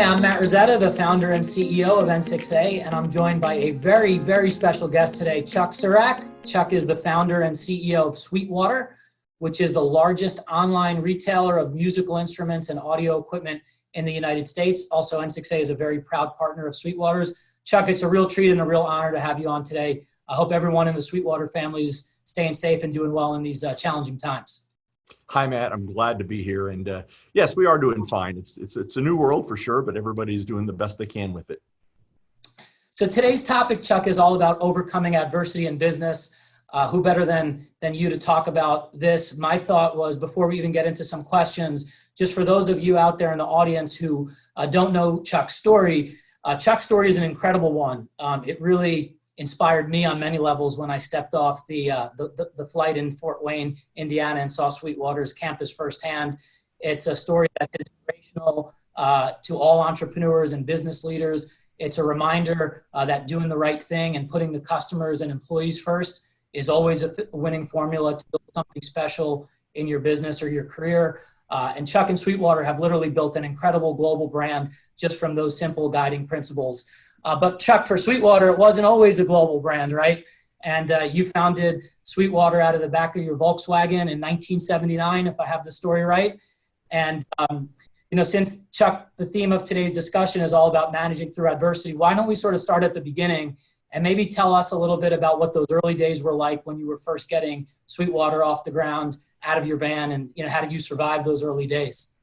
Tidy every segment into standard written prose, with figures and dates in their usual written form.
Hi, I'm Matt Rosetta, the founder and CEO of N6A, and I'm joined by a very, very special guest today, Chuck Surack. Chuck is the founder and CEO of Sweetwater, which is the largest online retailer of musical instruments and audio equipment in the United States. Also, N6A is a very proud partner of Sweetwater's. Chuck, it's a real treat and a real honor to have you on today. I hope everyone in the Sweetwater family is staying safe and doing well in these challenging times. Hi, Matt. I'm glad to be here. And yes, we are doing fine. It's a new world for sure, but everybody's doing the best they can with it. So today's topic, Chuck, is all about overcoming adversity in business. Who better than you to talk about this? My thought was, before we even get into some questions, just for those of you out there in the audience who don't know Chuck's story is an incredible one. It really inspired me on many levels when I stepped off the flight in Fort Wayne, Indiana, and saw Sweetwater's campus firsthand. It's a story that's inspirational to all entrepreneurs and business leaders. It's a reminder that doing the right thing and putting the customers and employees first is always a winning formula to build something special in your business or your career. And Chuck and Sweetwater have literally built an incredible global brand just from those simple guiding principles. But Chuck, for Sweetwater, it wasn't always a global brand, right? And you founded Sweetwater out of the back of your Volkswagen in 1979, if I have the story right. And, since, Chuck, the theme of today's discussion is all about managing through adversity, why don't we sort of start at the beginning and maybe tell us a little bit about what those early days were like when you were first getting Sweetwater off the ground, out of your van, and how did you survive those early days?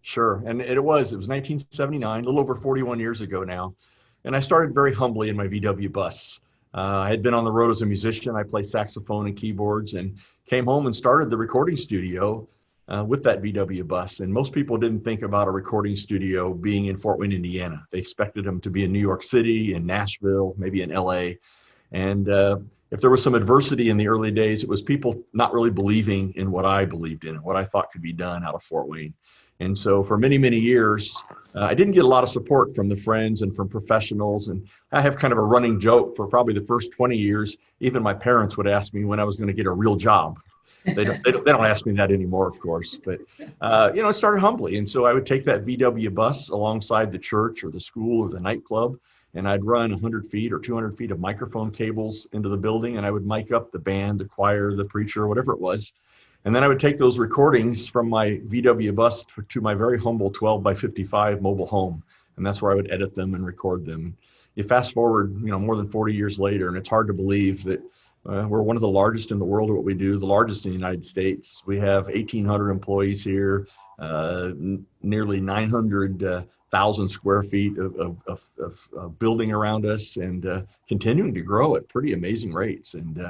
Sure. And it was 1979, a little over 41 years ago now. And I started very humbly in my VW bus. I had been on the road as a musician. I played saxophone and keyboards and came home and started the recording studio with that VW bus. And most people didn't think about a recording studio being in Fort Wayne, Indiana. They expected them to be in New York City, in Nashville, maybe in LA. And if there was some adversity in the early days, it was people not really believing in what I believed in and what I thought could be done out of Fort Wayne. And so for many, many years, I didn't get a lot of support from the friends and from professionals. And I have kind of a running joke for probably the first 20 years. Even my parents would ask me when I was going to get a real job. They don't ask me that anymore, of course. But, it started humbly. And so I would take that VW bus alongside the church or the school or the nightclub, and I'd run 100 feet or 200 feet of microphone cables into the building, and I would mic up the band, the choir, the preacher, whatever it was. And then I would take those recordings from my VW bus to my very humble 12 by 55 mobile home. And that's where I would edit them and record them. You fast forward, more than 40 years later, and it's hard to believe that we're one of the largest in the world at what we do, the largest in the United States. We have 1,800 employees here, nearly 900,000 square feet of building around us, and continuing to grow at pretty amazing rates. And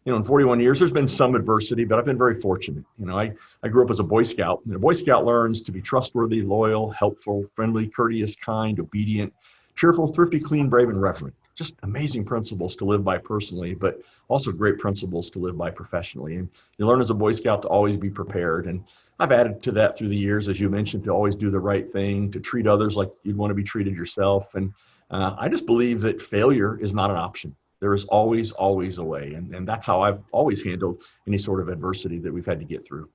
in 41 years, there's been some adversity, but I've been very fortunate. I grew up as a Boy Scout. And a Boy Scout learns to be trustworthy, loyal, helpful, friendly, courteous, kind, obedient, cheerful, thrifty, clean, brave, and reverent. Just amazing principles to live by personally, but also great principles to live by professionally. And you learn as a Boy Scout to always be prepared. And I've added to that through the years, as you mentioned, to always do the right thing, to treat others like you'd want to be treated yourself. And I just believe that failure is not an option. There is always, always a way. And that's how I've always handled any sort of adversity that we've had to get through.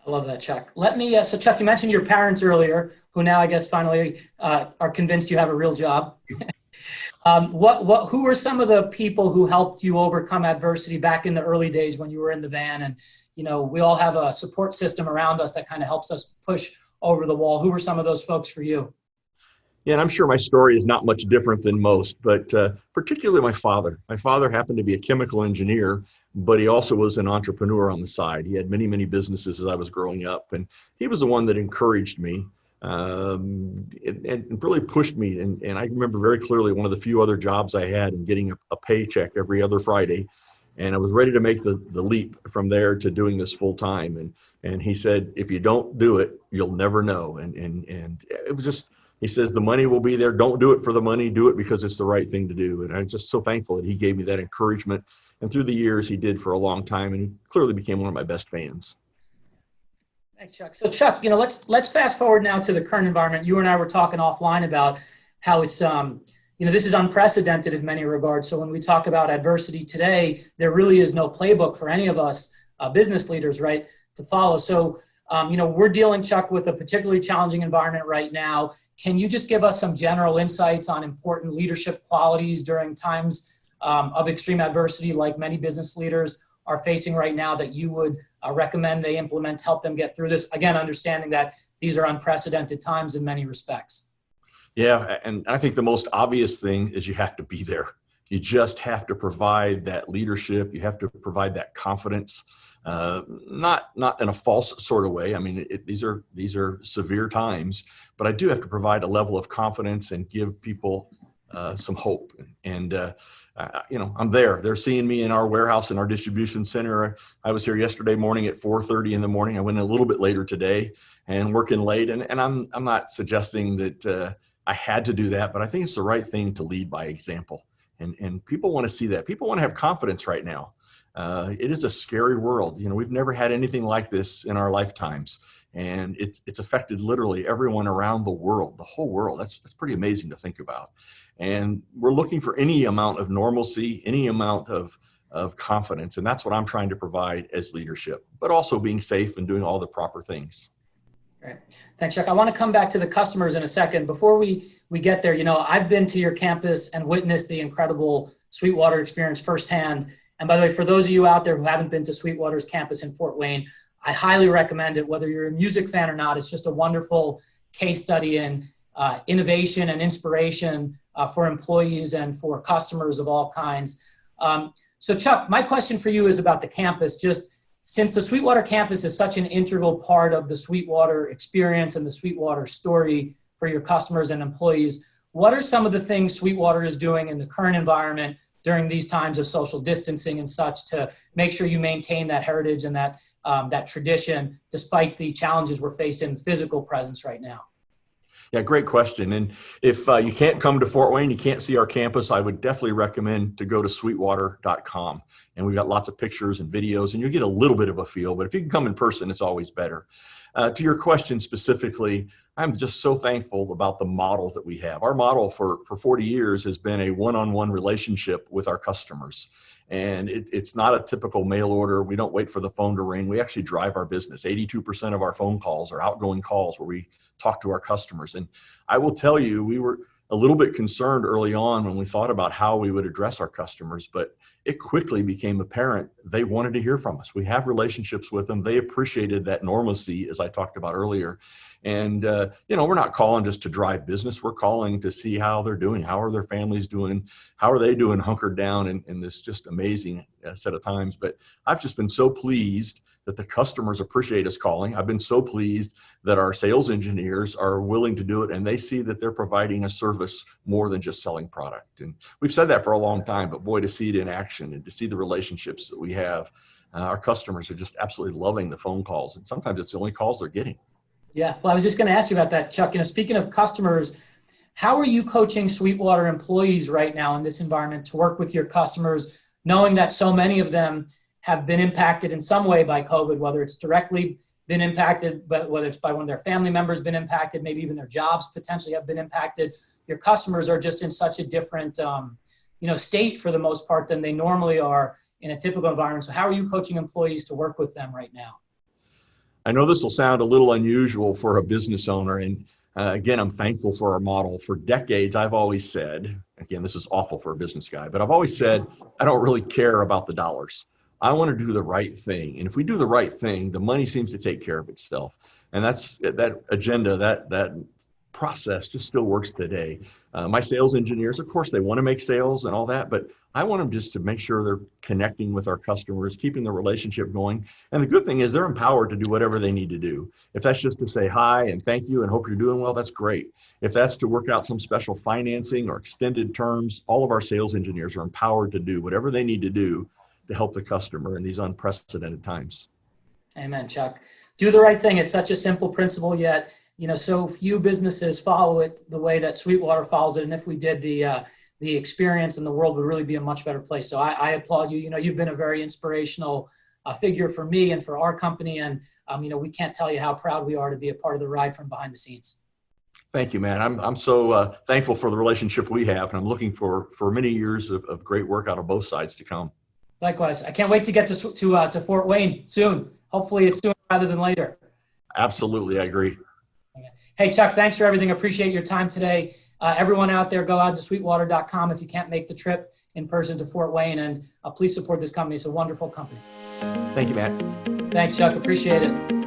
I love that, Chuck. So Chuck, you mentioned your parents earlier, who now I guess finally are convinced you have a real job. Who were some of the people who helped you overcome adversity back in the early days when you were in the van? And, we all have a support system around us that kind of helps us push over the wall. Who were some of those folks for you? Yeah, and I'm sure my story is not much different than most, but particularly my father. My father happened to be a chemical engineer, but he also was an entrepreneur on the side. He had many, many businesses as I was growing up, and he was the one that encouraged me and really pushed me. And I remember very clearly one of the few other jobs I had and getting a paycheck every other Friday. And I was ready to make the leap from there to doing this full time. And he said, if you don't do it, you'll never know. And it was just, he says, the money will be there. Don't do it for the money. Do it because it's the right thing to do. And I'm just so thankful that he gave me that encouragement. And through the years, he did for a long time. And he clearly became one of my best fans. Thanks, Chuck. So Chuck, let's fast forward now to the current environment. You and I were talking offline about how it's, this is unprecedented in many regards. So when we talk about adversity today, there really is no playbook for any of us business leaders, right, to follow. So We're dealing, Chuck, with a particularly challenging environment right now. Can you just give us some general insights on important leadership qualities during times of extreme adversity like many business leaders are facing right now that you would recommend they implement to help them get through this? Again, understanding that these are unprecedented times in many respects. Yeah, and I think the most obvious thing is you have to be there. You just have to provide that leadership. You have to provide that confidence, not in a false sort of way. I mean, these are severe times, but I do have to provide a level of confidence and give people some hope. And I'm there. They're seeing me in our warehouse in our distribution center. I was here yesterday morning at 4:30 in the morning. I went in a little bit later today and working late. And I'm not suggesting that I had to do that, but I think it's the right thing to lead by example. And people want to see that. People want to have confidence right now. It is a scary world. We've never had anything like this in our lifetimes. And it's affected literally everyone around the world, the whole world. That's pretty amazing to think about. And we're looking for any amount of normalcy, any amount of confidence. And that's what I'm trying to provide as leadership, but also being safe and doing all the proper things. Great. Thanks, Chuck. I want to come back to the customers in a second. Before we get there, I've been to your campus and witnessed the incredible Sweetwater experience firsthand. And by the way, for those of you out there who haven't been to Sweetwater's campus in Fort Wayne, I highly recommend it, whether you're a music fan or not. It's just a wonderful case study in innovation and inspiration for employees and for customers of all kinds. So Chuck, my question for you is about the campus. Just since the Sweetwater campus is such an integral part of the Sweetwater experience and the Sweetwater story for your customers and employees, what are some of the things Sweetwater is doing in the current environment during these times of social distancing and such to make sure you maintain that heritage and that tradition despite the challenges we're facing physical presence right now? Yeah, great question. And if you can't come to Fort Wayne, you can't see our campus, I would definitely recommend to go to sweetwater.com. And we've got lots of pictures and videos, and you'll get a little bit of a feel. But if you can come in person, it's always better. To your question specifically, I'm just so thankful about the model that we have. Our model for 40 years has been a one-on-one relationship with our customers. And it's not a typical mail order. We don't wait for the phone to ring. We actually drive our business. 82% of our phone calls are outgoing calls where we talk to our customers. And I will tell you, we were a little bit concerned early on when we thought about how we would address our customers, but it quickly became apparent they wanted to hear from us. We have relationships with them. They appreciated that normalcy, as I talked about earlier. And, we're not calling just to drive business. We're calling to see how they're doing. How are their families doing? How are they doing hunkered down in this just amazing set of times? But I've just been so pleased that the customers appreciate us calling. I've been so pleased that our sales engineers are willing to do it, and they see that they're providing a service more than just selling product. And we've said that for a long time, but boy, to see it in action and to see the relationships that we have, our customers are just absolutely loving the phone calls. And sometimes it's the only calls they're getting. Yeah, well, I was just going to ask you about that, Chuck. Speaking of customers, how are you coaching Sweetwater employees right now in this environment to work with your customers, knowing that so many of them have been impacted in some way by COVID, whether it's directly been impacted, but whether it's by one of their family members been impacted, maybe even their jobs potentially have been impacted. Your customers are just in such a different, state for the most part than they normally are in a typical environment. So how are you coaching employees to work with them right now? I know this will sound a little unusual for a business owner. And again, I'm thankful for our model. For decades, I've always said, again, this is awful for a business guy, but I've always said, I don't really care about the dollars. I want to do the right thing. And if we do the right thing, the money seems to take care of itself. And that's that agenda, that process just still works today. My sales engineers, of course, they want to make sales and all that, but I want them just to make sure they're connecting with our customers, keeping the relationship going. And the good thing is they're empowered to do whatever they need to do. If that's just to say hi and thank you and hope you're doing well, that's great. If that's to work out some special financing or extended terms, all of our sales engineers are empowered to do whatever they need to do to help the customer in these unprecedented times. Amen, Chuck. Do the right thing. It's such a simple principle, yet so few businesses follow it the way that Sweetwater follows it. And if we did, the experience in the world would really be a much better place. So I applaud you. You've been a very inspirational figure for me and for our company. And we can't tell you how proud we are to be a part of the ride from behind the scenes. Thank you, man. I'm so thankful for the relationship we have, and I'm looking for many years of great work out of both sides to come. Likewise. I can't wait to get to Fort Wayne soon. Hopefully it's sooner rather than later. Absolutely, I agree. Hey, Chuck, thanks for everything. Appreciate your time today. Everyone out there, go out to sweetwater.com if you can't make the trip in person to Fort Wayne, and please support this company. It's a wonderful company. Thank you, Matt. Thanks, Chuck. Appreciate it.